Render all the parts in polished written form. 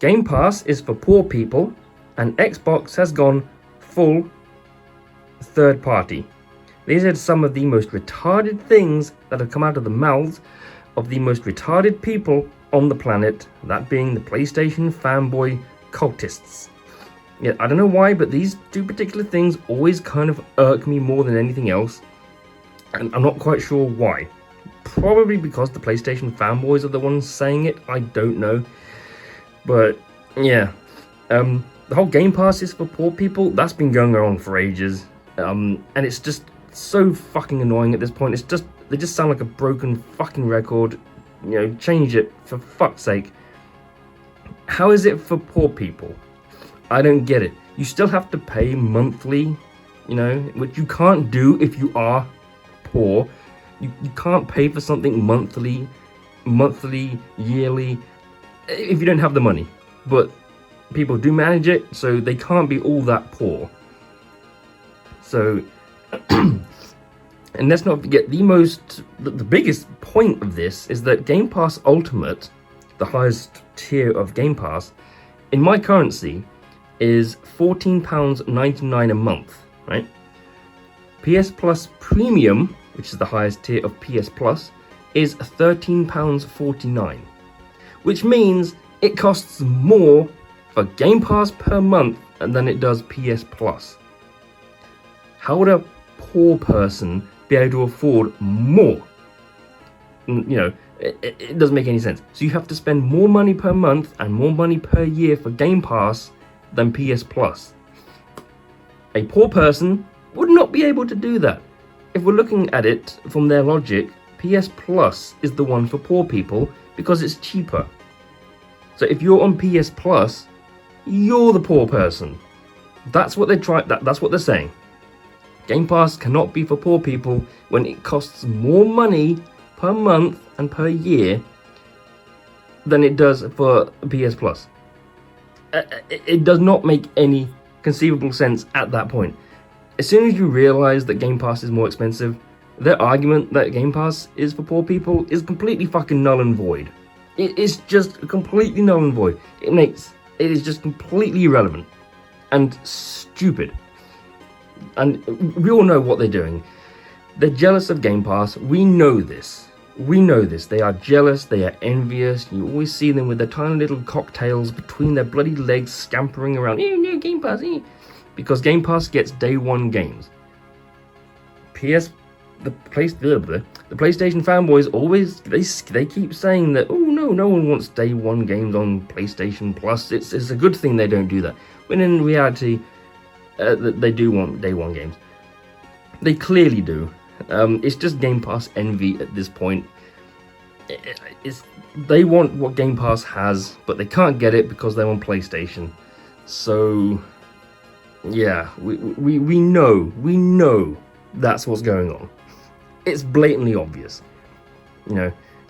Game Pass is for poor people, and Xbox has gone full third party. These are some of the most retarded things that have come out of the mouths of the most retarded people on the planet, that being the PlayStation Fanboy cultists. Yeah, I don't know why, but these two particular things always kind of irk me more than anything else, and I'm not quite sure why. Probably because the PlayStation Fanboys are the ones saying it, I don't know. But yeah, the whole Game Pass is for poor people, that's been going on for ages, and it's just so fucking annoying at this point. They just sound like a broken fucking record. Change it for fuck's sake. How is it for poor people? I don't get it. You still have to pay monthly, which you can't do if you are poor. You can't pay for something monthly, yearly, if you don't have the money. But people do manage it, so they can't be all that poor. So, and let's not forget, the biggest point of this is that Game Pass Ultimate, the highest tier of Game Pass, in my currency, is £14.99 a month, right? PS Plus Premium, which is the highest tier of PS Plus, is £13.49, which means it costs more for Game Pass per month than it does PS Plus. How would a poor person be able to afford more? It doesn't make any sense. So you have to spend more money per month and more money per year for Game Pass than PS Plus. A poor person would not be able to do that. If we're looking at it from their logic, PS Plus is the one for poor people because it's cheaper. So if you're on PS Plus, you're the poor person. That's what that's what they're saying. Game Pass cannot be for poor people when it costs more money per month and per year than it does for PS Plus. It does not make any conceivable sense at that point. As soon as you realize that Game Pass is more expensive, their argument that Game Pass is for poor people is completely fucking null and void. It is just completely null and void. It is just completely irrelevant and stupid. And we all know what they're doing. They're jealous of Game Pass. We know this. They are jealous. They are envious. You always see them with their tiny little cocktails between their bloody legs scampering around. No, Game Pass. Because Game Pass gets day one games. The PlayStation fanboys always, they keep saying that, no one wants day one games on PlayStation Plus. It's a good thing they don't do that. When in reality, they do want day one games. They clearly do. It's just Game Pass envy at this point. They want what Game Pass has, but they can't get it because they're on PlayStation. So, yeah, we know that's what's going on. It's blatantly obvious.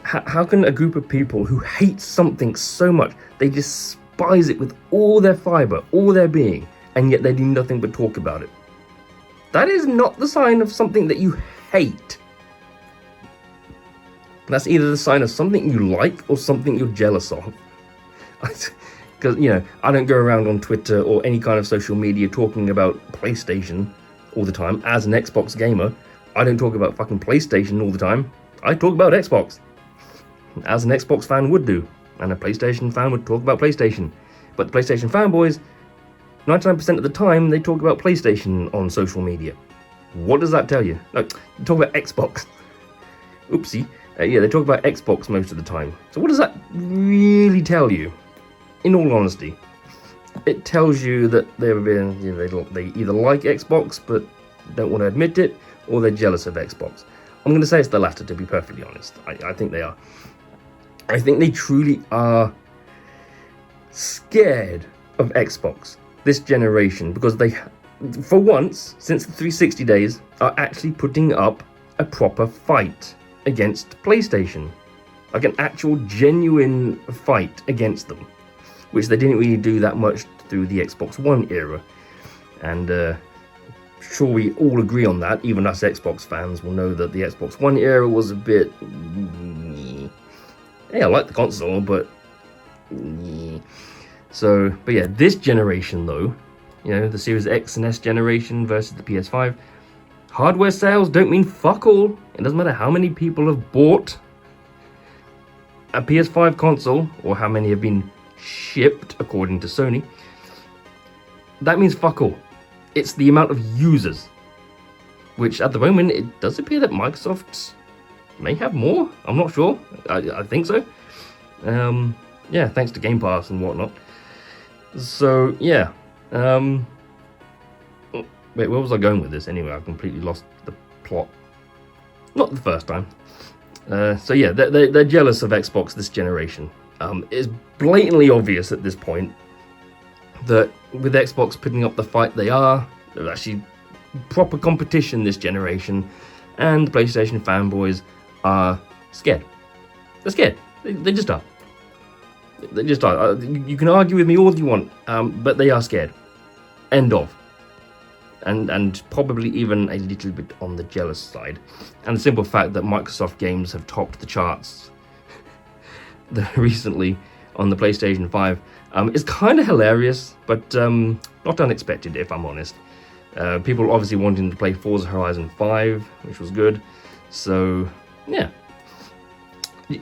How can a group of people who hate something so much, they despise it with all their fiber, all their being, and yet they do nothing but talk about it? That is not the sign of something that you hate. That's either the sign of something you like or something you're jealous of. Because, I don't go around on Twitter or any kind of social media talking about PlayStation all the time. As an Xbox gamer, I don't talk about fucking PlayStation all the time. I talk about Xbox. As an Xbox fan would do. And a PlayStation fan would talk about PlayStation. But the PlayStation fanboys, 99% of the time, they talk about PlayStation on social media. What does that tell you? No, they talk about Xbox. Oopsie. They talk about Xbox most of the time. So what does that really tell you? In all honesty, it tells you that they either like Xbox but don't want to admit it, or they're jealous of Xbox. I'm going to say it's the latter, to be perfectly honest. I think they are. I think they truly are scared of Xbox this generation, because they, for once, since the 360 days, are actually putting up a proper fight against PlayStation. Like an actual genuine fight against them, which they didn't really do that much through the Xbox One era. And sure, we all agree on that. Even us Xbox fans will know that the Xbox One era was a bit... Hey, I like the console, but... So, but yeah, this generation though, the Series X and S generation versus the PS5, hardware sales don't mean fuck all. It doesn't matter how many people have bought a PS5 console or how many have been shipped according to Sony. That means fuck all. It's the amount of users, which at the moment it does appear that Microsoft may have more. I'm not sure. I think so. Yeah, thanks to Game Pass and whatnot. So yeah. Wait, where was I going with this anyway? I've completely lost the plot. Not the first time. So yeah, they're jealous of Xbox this generation. It's blatantly obvious at this point that with Xbox putting up the fight they're actually proper competition this generation, and the PlayStation fanboys are scared. They're scared. They just are. They just are. You can argue with me all you want, but they are scared. End of. And probably even a little bit on the jealous side. And the simple fact that Microsoft games have topped the charts recently on the PlayStation 5 is kind of hilarious, but not unexpected, if I'm honest. People obviously wanting to play Forza Horizon 5, which was good. So, yeah.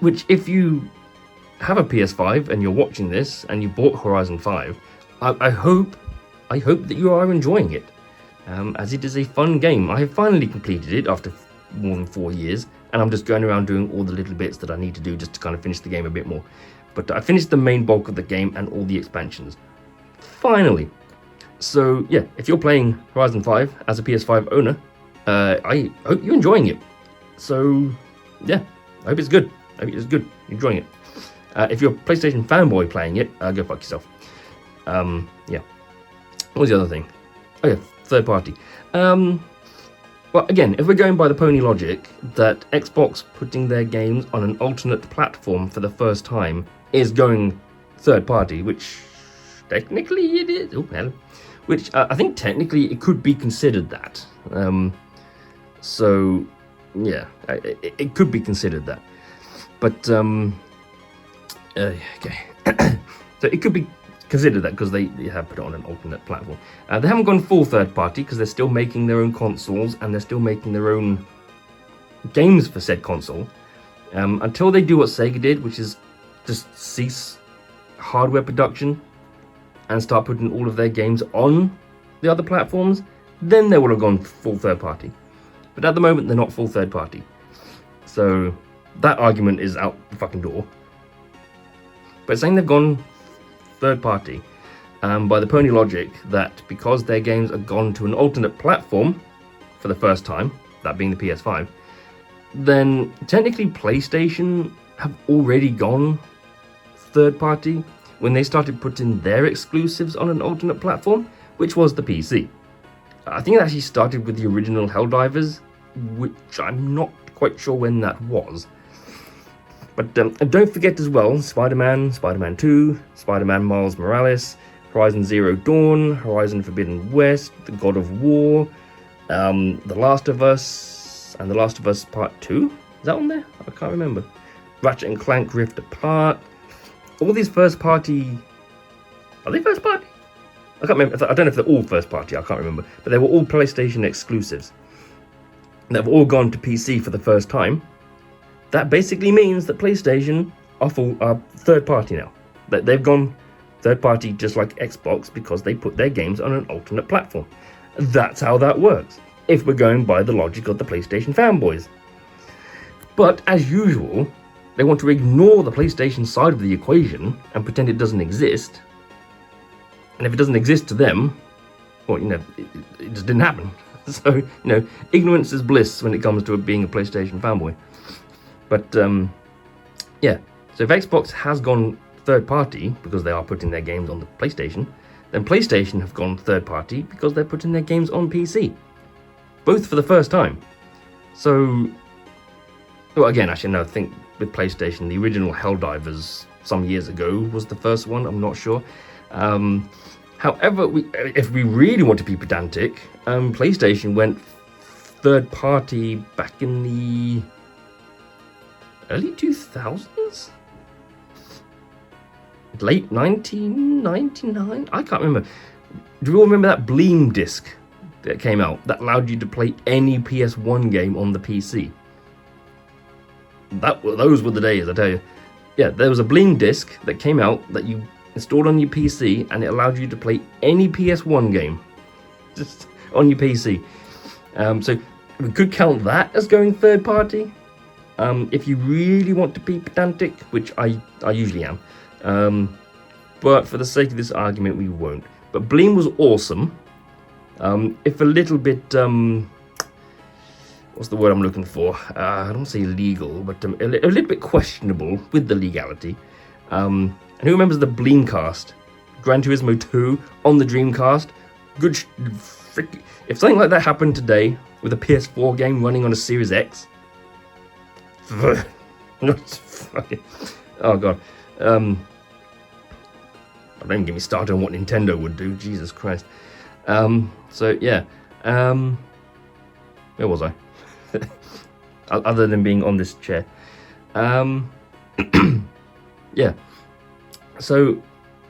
Which, if you have a PS5 and you're watching this and you bought Horizon 5, I hope that you are enjoying it, as it is a fun game. I have finally completed it after more than 4 years, and I'm just going around doing all the little bits that I need to do just to kind of finish the game a bit more. But I finished the main bulk of the game and all the expansions. Finally. So yeah, if you're playing Horizon 5 as a PS5 owner, I hope you're enjoying it. So yeah, I hope it's good. I hope it's good. Enjoying it. If you're a PlayStation fanboy playing it, go fuck yourself. Yeah. What was the other thing? Oh yeah, third party. Well, again, if we're going by the pony logic that Xbox putting their games on an alternate platform for the first time is going third party, which technically it is. Oh, hello. Which I think technically it could be considered that. So yeah, it could be considered that. But okay. So it could be considered that because they have put it on an alternate platform. They haven't gone full third party because they're still making their own consoles and they're still making their own games for said console. Until they do what Sega did, which is just cease hardware production and start putting all of their games on the other platforms, then they would have gone full third party. But at the moment, they're not full third party. So that argument is out the fucking door. But saying they've gone third party, by the pony logic that because their games are gone to an alternate platform for the first time, that being the PS5, then technically PlayStation have already gone third party when they started putting their exclusives on an alternate platform, which was the PC. I think it actually started with the original Helldivers, which I'm not quite sure when that was. But don't forget as well, Spider-Man, Spider-Man 2, Spider-Man Miles Morales, Horizon Zero Dawn, Horizon Forbidden West, The God of War, The Last of Us, and The Last of Us Part 2? Is that on there? I can't remember. Ratchet and Clank Rift Apart. All these first party... Are they first party? I can't remember. I don't know if they're all first party, I can't remember. But they were all PlayStation exclusives. They've all gone to PC for the first time. That basically means that PlayStation are third party now. That they've gone third party just like Xbox because they put their games on an alternate platform. That's how that works, if we're going by the logic of the PlayStation fanboys. But as usual, they want to ignore the PlayStation side of the equation and pretend it doesn't exist. And if it doesn't exist to them, well, it just didn't happen. So, ignorance is bliss when it comes to being a PlayStation fanboy. But, yeah. So if Xbox has gone third party because they are putting their games on the PlayStation, then PlayStation have gone third party because they're putting their games on PC. Both for the first time. So, well, again, actually, no, I think with PlayStation, the original Helldivers some years ago was the first one. I'm not sure. However, if we really want to be pedantic, PlayStation went third party back in the early 2000s? late 1999? I can't remember. Do you all remember that Bleem disc that came out that allowed you to play any PS1 game on the PC? Those were the days, I tell you. Yeah, there was a Bleem disc that came out that you installed on your PC, and it allowed you to play any PS1 game just on your PC. So we could count that as going third party. If you really want to be pedantic, which I usually am. But for the sake of this argument, we won't. But Bleem was awesome. If a little bit, what's the word I'm looking for? I don't want to say illegal, but a little bit questionable with the legality. And who remembers the Bleemcast? Gran Turismo 2 on the Dreamcast? Good if something like that happened today with a PS4 game running on a Series X, oh god. Don't even get me started on what Nintendo would do. Jesus Christ. So yeah. Where was I? Other than being on this chair. Yeah. So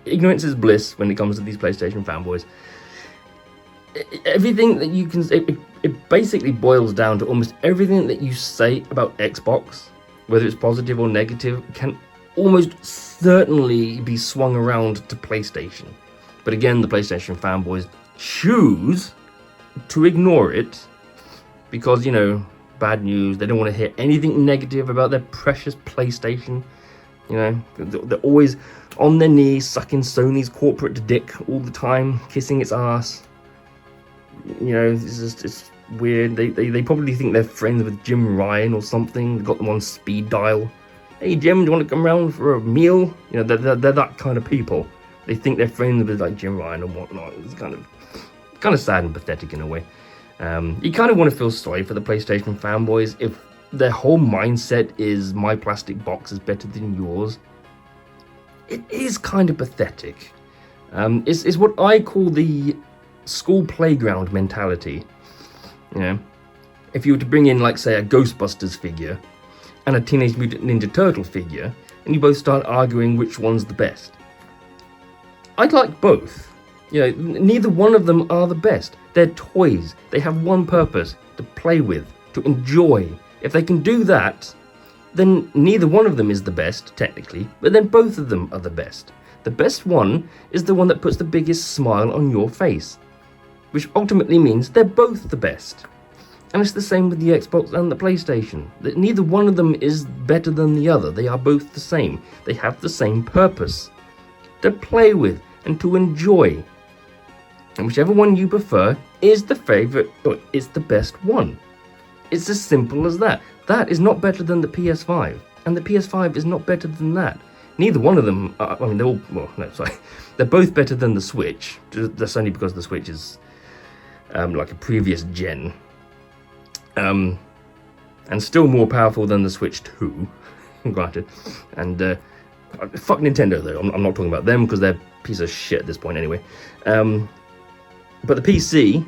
ignorance is bliss when it comes to these PlayStation fanboys. Everything that you can say, it basically boils down to almost everything that you say about Xbox, whether it's positive or negative, can almost certainly be swung around to PlayStation. But again, the PlayStation fanboys choose to ignore it because, you know, bad news. They don't want to hear anything negative about their precious PlayStation. You know, they're always on their knees sucking Sony's corporate dick all the time, kissing its ass. You know, it's weird. They probably think they're friends with Jim Ryan or something. They got them on speed dial. Hey Jim, do you want to come around for a meal? You know, they're that kind of people. They think they're friends with like Jim Ryan and whatnot. It's kind of sad and pathetic in a way. You kind of want to feel sorry for the PlayStation fanboys if their whole mindset is my plastic box is better than yours. It is kind of pathetic. It's what I call the school playground mentality. You know, if you were to bring in, like, say, a Ghostbusters figure and a Teenage Mutant Ninja Turtle figure, and you both start arguing which one's the best. I'd like both. You know, neither one of them are the best. They're toys. They have one purpose: to play with, to enjoy. If they can do that, then neither one of them is the best, technically, but then both of them are the best. The best one is the one that puts the biggest smile on your face, which ultimately means they're both the best. And it's the same with the Xbox and the PlayStation. That neither one of them is better than the other. They are both the same. They have the same purpose: to play with and to enjoy. And whichever one you prefer is the favorite, or is the best one. It's as simple as that. That is not better than the PS5, and the PS5 is not better than that. Neither one of them are, I mean, they're all, well, no, sorry. They're both better than the Switch. That's only because the Switch is like a previous gen. And still more powerful than the Switch 2, granted. And fuck Nintendo, though. I'm not talking about them because they're a piece of shit at this point anyway. But the PC,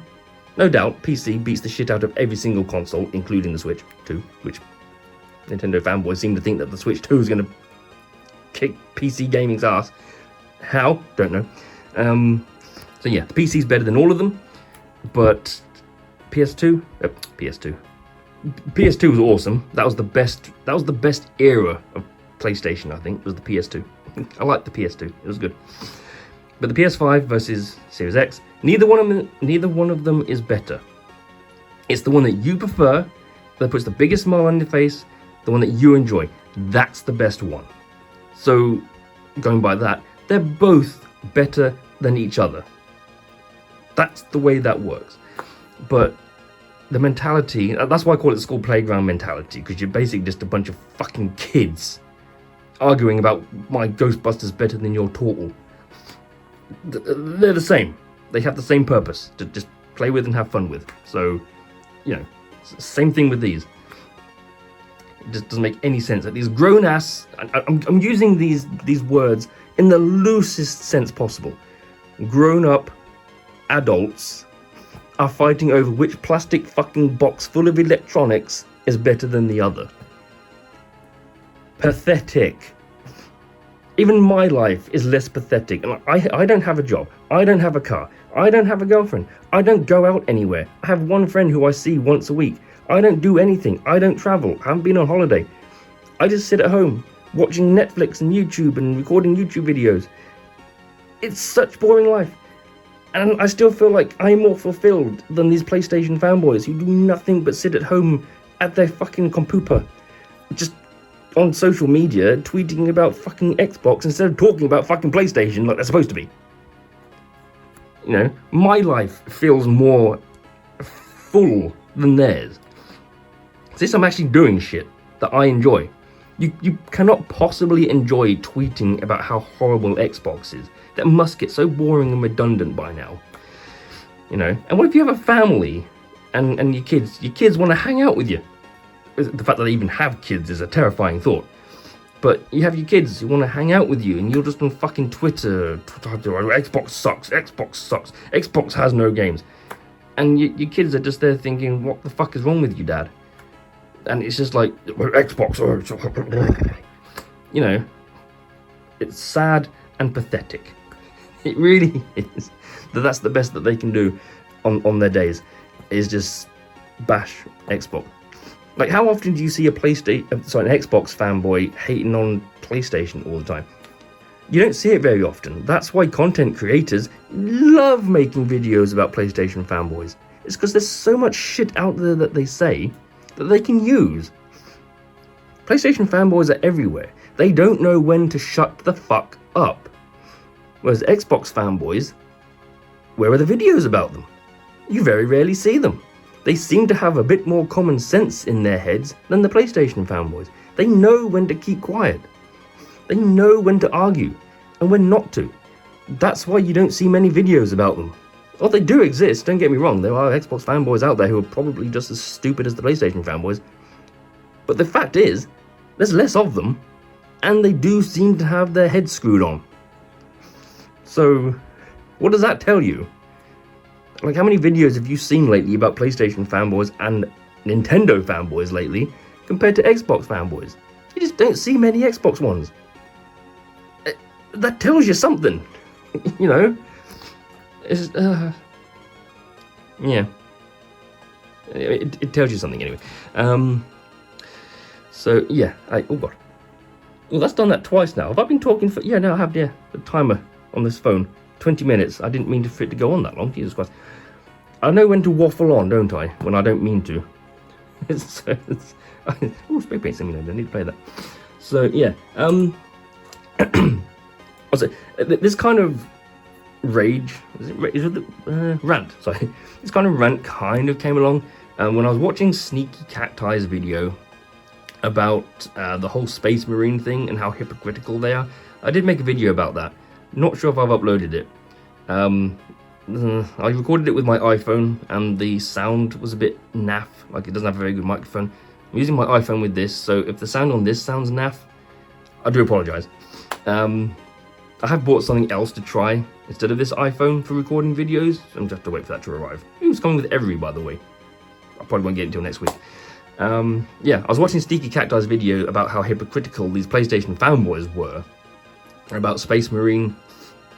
no doubt, PC beats the shit out of every single console, including the Switch 2, which Nintendo fanboys seem to think that the Switch 2 is going to kick PC gaming's ass. How? Don't know. So yeah, the PC's better than all of them, but PS2 was awesome. That was the best era of PlayStation, I think, was the PS2. I liked the PS2. It was good. But the PS5 versus Series X, neither one of them is better. It's the one that you prefer, that puts the biggest smile on your face, the one that you enjoy. That's the best one. So, going by that, they're both better than each other. That's the way that works. But the mentality, that's why I call it school playground mentality, because you're basically just a bunch of fucking kids arguing about my Ghostbusters better than your Turtle. They're the same. They have the same purpose, to just play with and have fun with. So, you know, same thing with these. It just doesn't make any sense. Like, these grown-ass, I'm using these words in the loosest sense possible. Grown-up adults are fighting over which plastic fucking box full of electronics is better than the other. Pathetic. Even my life is less pathetic. And I don't have a job. I don't have a car. I don't have a girlfriend. I don't go out anywhere. I have one friend who I see once a week. I don't do anything. I don't travel. I haven't been on holiday. I just sit at home watching Netflix and YouTube and recording YouTube videos. It's such boring life. And I still feel like I'm more fulfilled than these PlayStation fanboys who do nothing but sit at home at their fucking computer, just on social media, tweeting about fucking Xbox instead of talking about fucking PlayStation like they're supposed to be. You know, my life feels more full than theirs. Since I'm actually doing shit that I enjoy. You cannot possibly enjoy tweeting about how horrible Xbox is. That must get so boring and redundant by now. You know, and what if you have a family and your kids want to hang out with you? The fact that they even have kids is a terrifying thought. But you have your kids who want to hang out with you and you're just on fucking Twitter, Xbox sucks, Xbox has no games. And your kids are just there thinking, what the fuck is wrong with you, Dad? And it's just like, Xbox, you know, it's sad and pathetic. It really is. That's the best that they can do on their days, is just bash Xbox. Like, how often do you see an Xbox fanboy hating on PlayStation all the time? You don't see it very often. That's why content creators love making videos about PlayStation fanboys. It's because there's so much shit out there that they say that they can use. PlayStation fanboys are everywhere. They don't know when to shut the fuck up. Whereas Xbox fanboys, where are the videos about them? You very rarely see them. They seem to have a bit more common sense in their heads than the PlayStation fanboys. They know when to keep quiet. They know when to argue and when not to. That's why you don't see many videos about them. Well, they do exist, don't get me wrong. There are Xbox fanboys out there who are probably just as stupid as the PlayStation fanboys. But the fact is, there's less of them, and they do seem to have their heads screwed on. So, what does that tell you? Like, how many videos have you seen lately about PlayStation fanboys and Nintendo fanboys lately compared to Xbox fanboys? You just don't see many Xbox ones. That tells you something, you know? It's, yeah. It tells you something anyway. So, yeah. Oh, God. Well, that's done that twice now. Have I been talking for... Yeah, no, I have, yeah. The timer on this phone. 20 minutes. I didn't mean for it to go on that long. Jesus Christ. I know when to waffle on, don't I? When I don't mean to. Oh, spray paint something. I need to play that. So, yeah. This kind of rage... rant, sorry. This kind of rant kind of came along when I was watching Sneaky Cacti's video about the whole Space Marine thing and how hypocritical they are. I did make a video about that. Not sure if I've uploaded it. I recorded it with my iPhone and the sound was a bit naff, like it doesn't have a very good microphone. I'm using my iPhone with this, so if the sound on this sounds naff, I do apologise. I have bought something else to try instead of this iPhone for recording videos. So I'm just have to wait for that to arrive. It's coming with every, by the way. I probably won't get it until next week. Yeah, I was watching Sneaky Cacti's video about how hypocritical these PlayStation fanboys were about Space Marine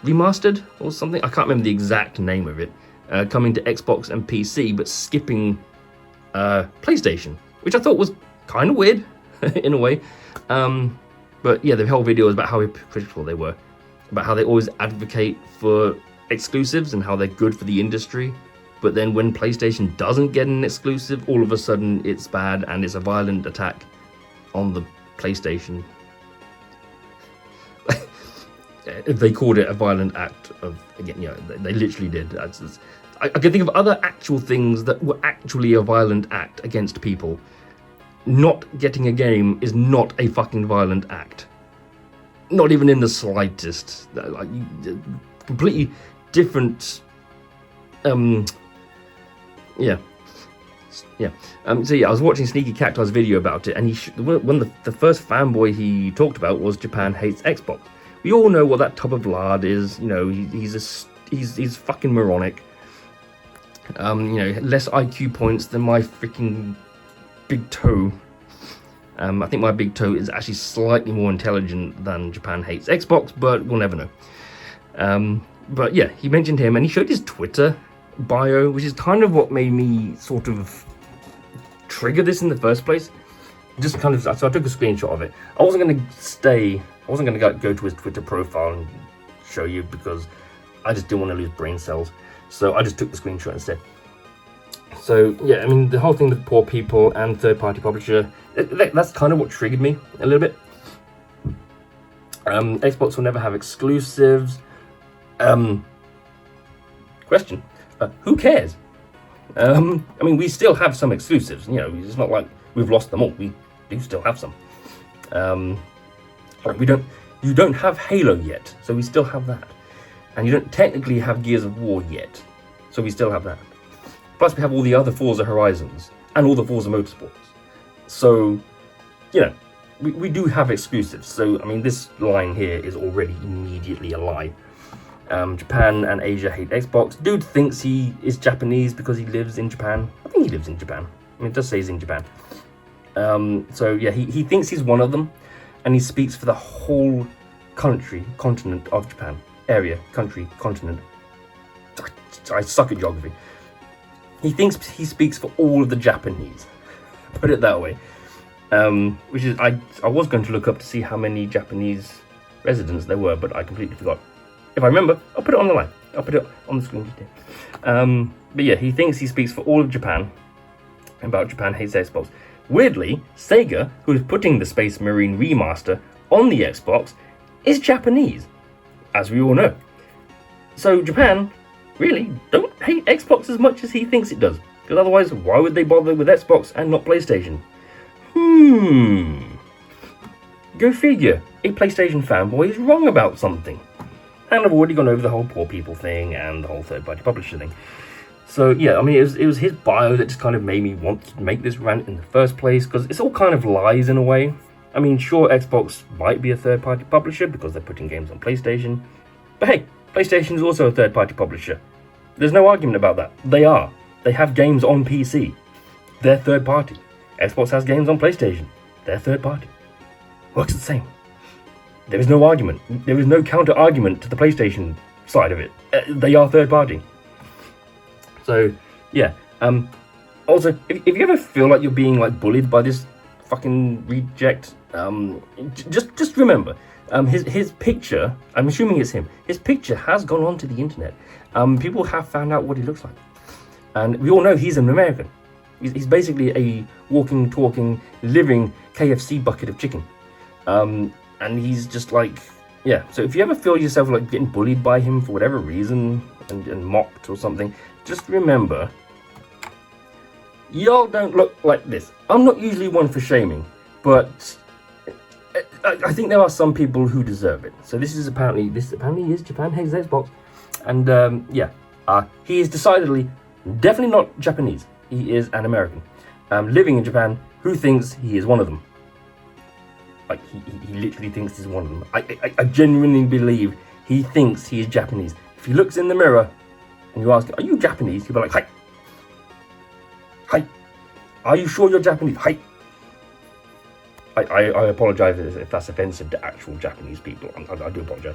Remastered or something. I can't remember the exact name of it. Coming to Xbox and PC, but skipping PlayStation, which I thought was kind of weird in a way. But yeah, the whole video was about how hypocritical they were, about how they always advocate for exclusives and how they're good for the industry. But then when PlayStation doesn't get an exclusive, all of a sudden it's bad and it's a violent attack on the PlayStation. They called it a violent act of, again, you know, they literally did. I can think of other actual things that were actually a violent act against people. Not getting a game is not a fucking violent act. Not even in the slightest. Like, completely different. Yeah. So yeah, I was watching Sneaky Cacti's video about it, and the first fanboy he talked about was Japan hates Xbox. We all know what that tub of lard is. You know, he's fucking moronic. You know, less IQ points than my freaking big toe. I think my big toe is actually slightly more intelligent than Japan hates Xbox, but we'll never know. But yeah, he mentioned him, and he showed his Twitter bio, which is kind of what made me sort of trigger this in the first place. Just kind of, so I took a screenshot of it. I wasn't going to go to his Twitter profile and show you because I just didn't want to lose brain cells. So I just took the screenshot instead. So yeah, I mean, the whole thing with poor people and third-party publisher, that's kind of what triggered me a little bit. Xbox will never have exclusives. Question, who cares? I mean, we still have some exclusives, you know, it's not like we've lost them all. We do still have some. You don't have Halo yet, so we still have that. And you don't technically have Gears of War yet, so we still have that. Plus we have all the other Forza Horizons and all the Forza Motorsports. So, you know, we do have exclusives. So, I mean, this line here is already immediately a lie. Japan and Asia hate Xbox. Dude thinks he is Japanese because he lives in Japan. I think he lives in Japan. I mean, it does say he's in Japan. So yeah, he thinks he's one of them, and he speaks for the whole continent of Japan. Area, country, continent. I suck at geography. He thinks he speaks for all of the Japanese. Put it that way. Which is, I was going to look up to see how many Japanese residents there were, but I completely forgot. If I remember, I'll put it on the line. I'll put it on the screen just here. But yeah, he thinks he speaks for all of Japan about Japan hates Xbox. Weirdly, Sega, who is putting the Space Marine remaster on the Xbox, is Japanese, as we all know. So Japan really don't hate Xbox as much as he thinks it does. Because otherwise, why would they bother with Xbox and not PlayStation? Go figure. A PlayStation fanboy is wrong about something. And I've already gone over the whole poor people thing and the whole third-party publisher thing. So yeah, I mean, it was his bio that just kind of made me want to make this rant in the first place, because it's all kind of lies in a way. I mean, sure, Xbox might be a third-party publisher because they're putting games on PlayStation. But hey, PlayStation is also a third-party publisher. There's no argument about that. They are. They have games on PC. They're third-party. Xbox has games on PlayStation. They're third-party. Works the same. There is no argument. There is no counter-argument to the PlayStation side of it. They are third-party. So, yeah. Also, if you ever feel like you're being like bullied by this fucking reject, just remember, his picture, I'm assuming it's him, his picture has gone onto the internet. People have found out what he looks like. And we all know he's an American. He's basically a walking, talking, living KFC bucket of chicken. And he's just like, yeah. So if you ever feel yourself like getting bullied by him for whatever reason and mocked or something, just remember, y'all don't look like this. I'm not usually one for shaming, but I think there are some people who deserve it. So this apparently is Japan hates Xbox, and yeah, he is decidedly, definitely not Japanese. He is an American, living in Japan, who thinks he is one of them. Like he literally thinks he's one of them. I genuinely believe he thinks he is Japanese. If he looks in the mirror and you ask, "Are you Japanese?" He'll be like, "Hi." Hi. Are you sure you're Japanese? Hi. I apologize if that's offensive to actual Japanese people. I do apologize.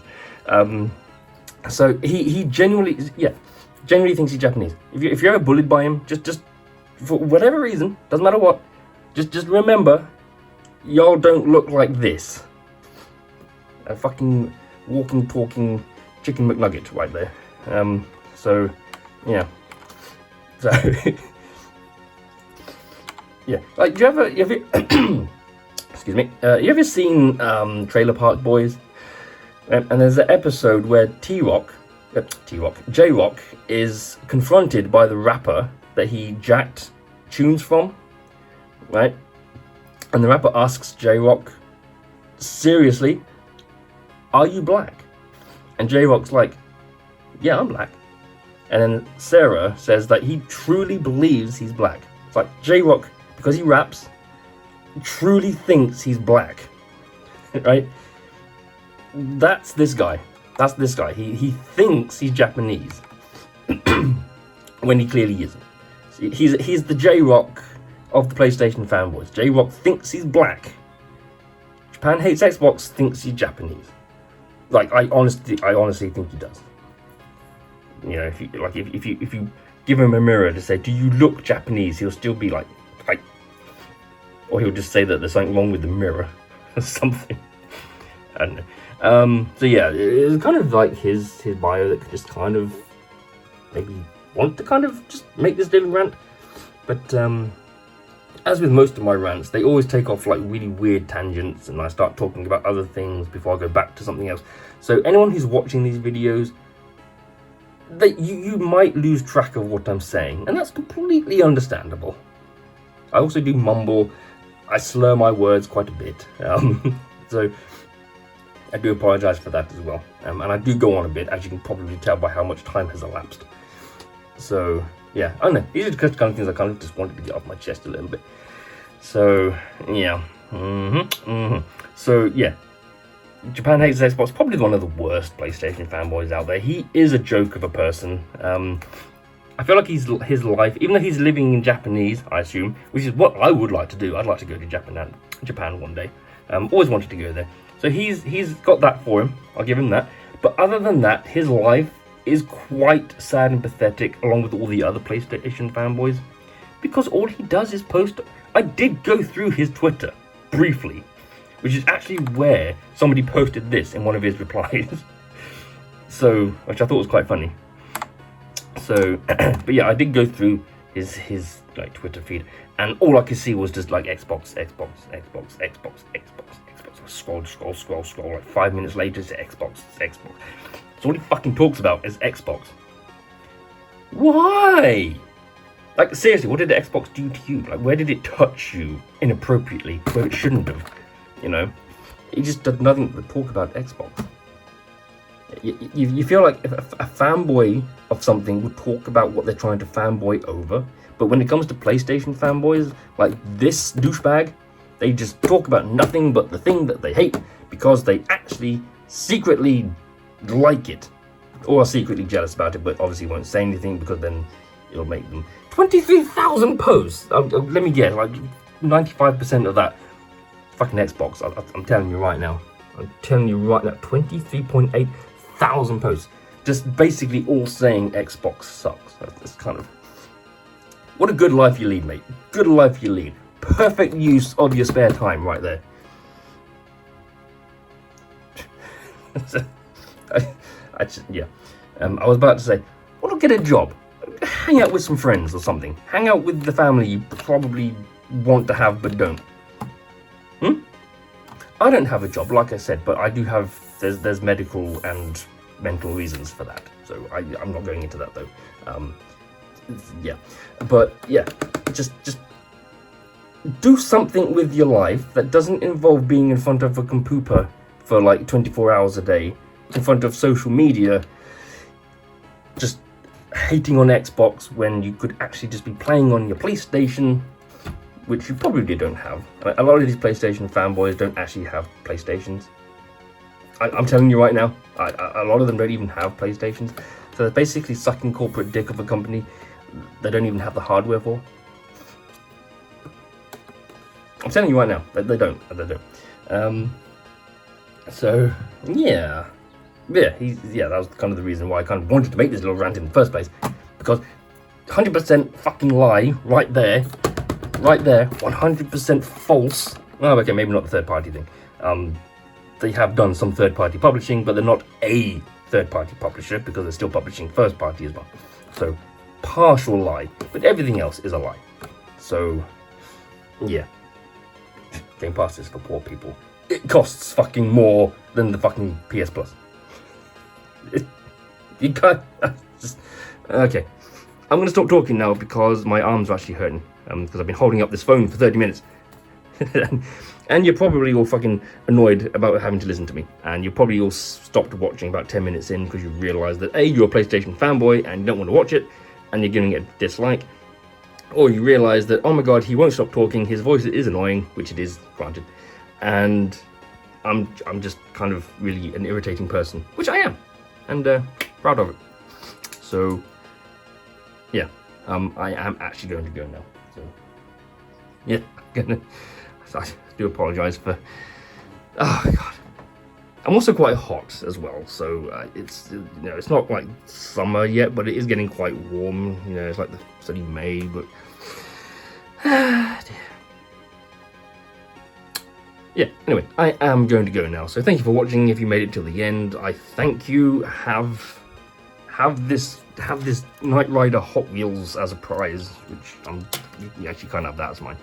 So he genuinely thinks he's Japanese. If you're ever bullied by him, just for whatever reason, doesn't matter what, just remember, y'all don't look like this. A fucking walking, talking chicken McNugget right there. So yeah. So yeah. Like, do you ever excuse me. You ever seen Trailer Park Boys? And there's an episode where J-Rock is confronted by the rapper that he jacked tunes from, right? And the rapper asks J-Rock, "Seriously, are you black?" And J-Rock's like, "Yeah, I'm black." And then Sarah says that he truly believes he's black. It's like J-Rock, because he raps, truly thinks he's black, right? That's this guy. He thinks he's Japanese when he clearly isn't. He's the J-Rock of the PlayStation fanboys. J-Rock thinks he's black. Japan hates Xbox thinks he's Japanese. Like, I honestly think he does. You know, if you give him a mirror to say, "Do you look Japanese?" he'll still be like, or he'll just say that there's something wrong with the mirror or something. I don't know. So yeah, it's kind of like his bio that could just kind of maybe want to kind of just make this daily rant. But as with most of my rants, they always take off like really weird tangents, and I start talking about other things before I go back to something else. So anyone who's watching these videos, you might lose track of what I'm saying, and that's completely understandable. I also do mumble. I slur my words quite a bit, so I do apologise for that as well. And I do go on a bit, as you can probably tell by how much time has elapsed. So yeah, I don't know. These are just kind of things I kind of just wanted to get off my chest a little bit. So yeah, So yeah, Japan hates Xbox. Probably one of the worst PlayStation fanboys out there. He is a joke of a person. I feel like his life, even though he's living in Japanese, I assume, which is what I would like to do. I'd like to go to Japan one day. Always wanted to go there. So he's got that for him. I'll give him that. But other than that, his life is quite sad and pathetic, along with all the other PlayStation fanboys, because all he does is post. I did go through his Twitter briefly, which is actually where somebody posted this in one of his replies. So, which I thought was quite funny. So, but yeah, I did go through his like Twitter feed, and all I could see was just like Xbox. Scroll. Like 5 minutes later, it's Xbox. So all he fucking talks about is Xbox. Why? Like, seriously, what did the Xbox do to you? Like, where did it touch you inappropriately where it shouldn't have? You know, he just did nothing but talk about Xbox. You feel like if a fanboy of something would talk about what they're trying to fanboy over, but when it comes to PlayStation fanboys, like this douchebag, they just talk about nothing but the thing that they hate because they actually secretly like it, or are secretly jealous about it, but obviously won't say anything because then it'll make them 23,000 posts. Let me guess, like 95% of that fucking Xbox. I'm telling you right now. 23.8 thousand posts, just basically all saying Xbox sucks. That's kind of what a good life you lead, mate. Good life you lead. Perfect use of your spare time, right there. I was about to say, well, get a job, hang out with some friends or something, hang out with the family you probably want to have but don't. I don't have a job, like I said, but I do have. There's medical and mental reasons for that, so I'm not going into that though. Just do something with your life that doesn't involve being in front of a computer for like 24 hours a day, in front of social media, just hating on Xbox when you could actually just be playing on your PlayStation, which you probably don't have. A lot of these PlayStation fanboys don't actually have PlayStations. I'm telling you right now, a lot of them don't even have PlayStations. So they're basically sucking corporate dick of a company they don't even have the hardware for. I'm telling you right now, they don't. So yeah, that was kind of the reason why I kind of wanted to make this little rant in the first place, because 100% fucking lie right there, 100% false. Oh, okay, maybe not the third party thing. They have done some third party publishing, but they're not a third party publisher because they're still publishing first party as well. So partial lie, but everything else is a lie. So yeah, Game Pass is for poor people. It costs fucking more than the fucking PS Plus. You can't just okay. I'm gonna stop talking now because my arms are actually hurting. Because I've been holding up this phone for 30 minutes. And you're probably all fucking annoyed about having to listen to me. And you probably all stopped watching about 10 minutes in because you realised that A, you're a PlayStation fanboy and you don't want to watch it, and you're giving it a dislike. Or you realise that, oh my god, he won't stop talking, his voice is annoying, which it is, granted. And I'm just kind of really an irritating person, which I am. And proud of it. So, yeah, I am actually going to go now. So, Yeah, I do apologise for. Oh god, I'm also quite hot as well, so it's it's not like summer yet, but it is getting quite warm. It's like it's only May, but yeah. Anyway, I am going to go now. So thank you for watching. If you made it till the end, I thank you. Have this Knight Rider Hot Wheels as a prize, which you actually can't have that as mine.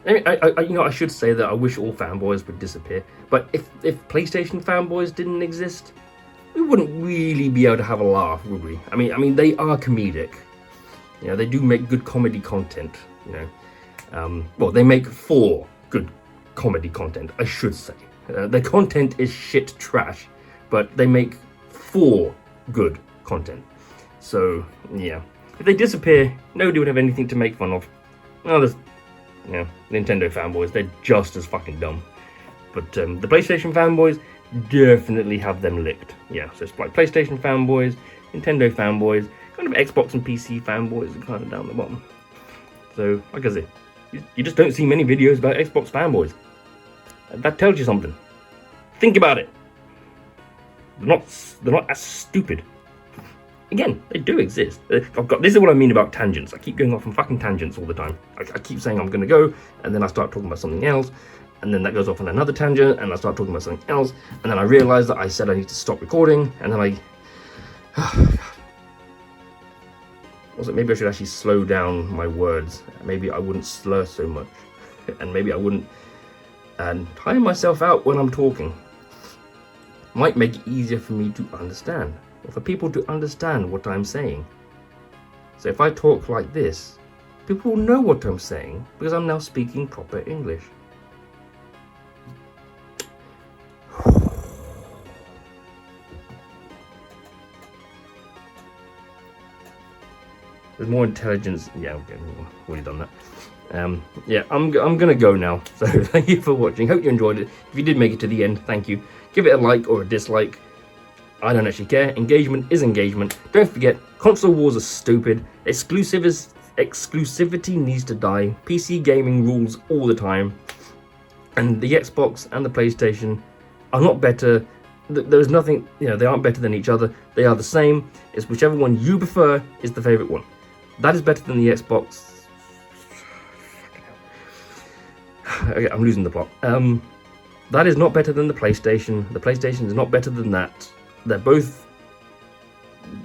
I should say that I wish all fanboys would disappear. But if PlayStation fanboys didn't exist, we wouldn't really be able to have a laugh, would we? I mean, they are comedic. They do make good comedy content. Well, they make for good comedy content, I should say. Their content is shit trash, but they make for good content. So yeah, if they disappear, nobody would have anything to make fun of. Well, there's Nintendo fanboys, they're just as fucking dumb. But the PlayStation fanboys definitely have them licked. Yeah, so it's like PlayStation fanboys, Nintendo fanboys, kind of Xbox and PC fanboys are kind of down the bottom. So, like I said, you just don't see many videos about Xbox fanboys. That tells you something. Think about it. They're not as stupid. Again, they do exist. This is what I mean about tangents. I keep going off on fucking tangents all the time. I keep saying I'm going to go, and then I start talking about something else, and then that goes off on another tangent, and I start talking about something else, and then I realise that I said I need to stop recording, and then oh, God. Also, maybe I should actually slow down my words. Maybe I wouldn't slur so much, and maybe I wouldn't tire myself out when I'm talking. Might make it easier for me to understand, or for people to understand what I'm saying. So if I talk like this, people will know what I'm saying, because I'm now speaking proper English. There's more intelligence. Yeah, okay, we've already done that. Yeah, I'm gonna go now. So thank you for watching. Hope you enjoyed it. If you did make it to the end, thank you. Give it a like or a dislike. I don't actually care. Engagement is engagement. Don't forget, console wars are stupid. Exclusivity needs to die. PC gaming rules all the time. And the Xbox and the PlayStation are not better. There's nothing, they aren't better than each other. They are the same. It's whichever one you prefer is the favorite one. That is better than the Xbox. Okay, I'm losing the plot. That is not better than the PlayStation. The PlayStation is not better than that. They're both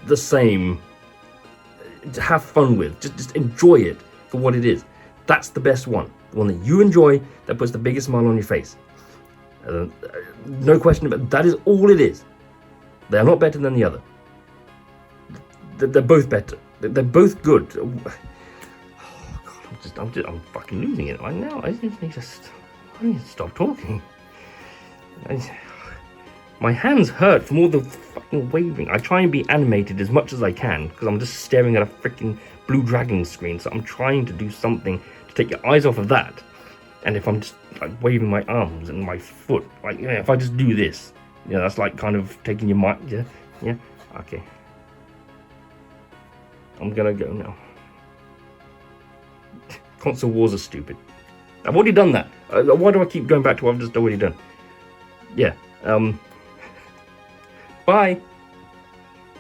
the same. To have fun with. Just enjoy it for what it is. That's the best one. The one that you enjoy, that puts the biggest smile on your face. No question about it. That is all it is. They are not better than the other. They're both better. They're both good. Oh God, I'm fucking losing it right now. I need to stop talking. My hands hurt from all the fucking waving. I try and be animated as much as I can because I'm just staring at a freaking Blue Dragon screen. So I'm trying to do something to take your eyes off of that. And if I'm just like waving my arms and my foot, like if I just do this, that's like kind of taking your mind. Yeah, okay. I'm gonna go now. Console wars are stupid. I've already done that. Why do I keep going back to what I've just already done? Yeah. Bye.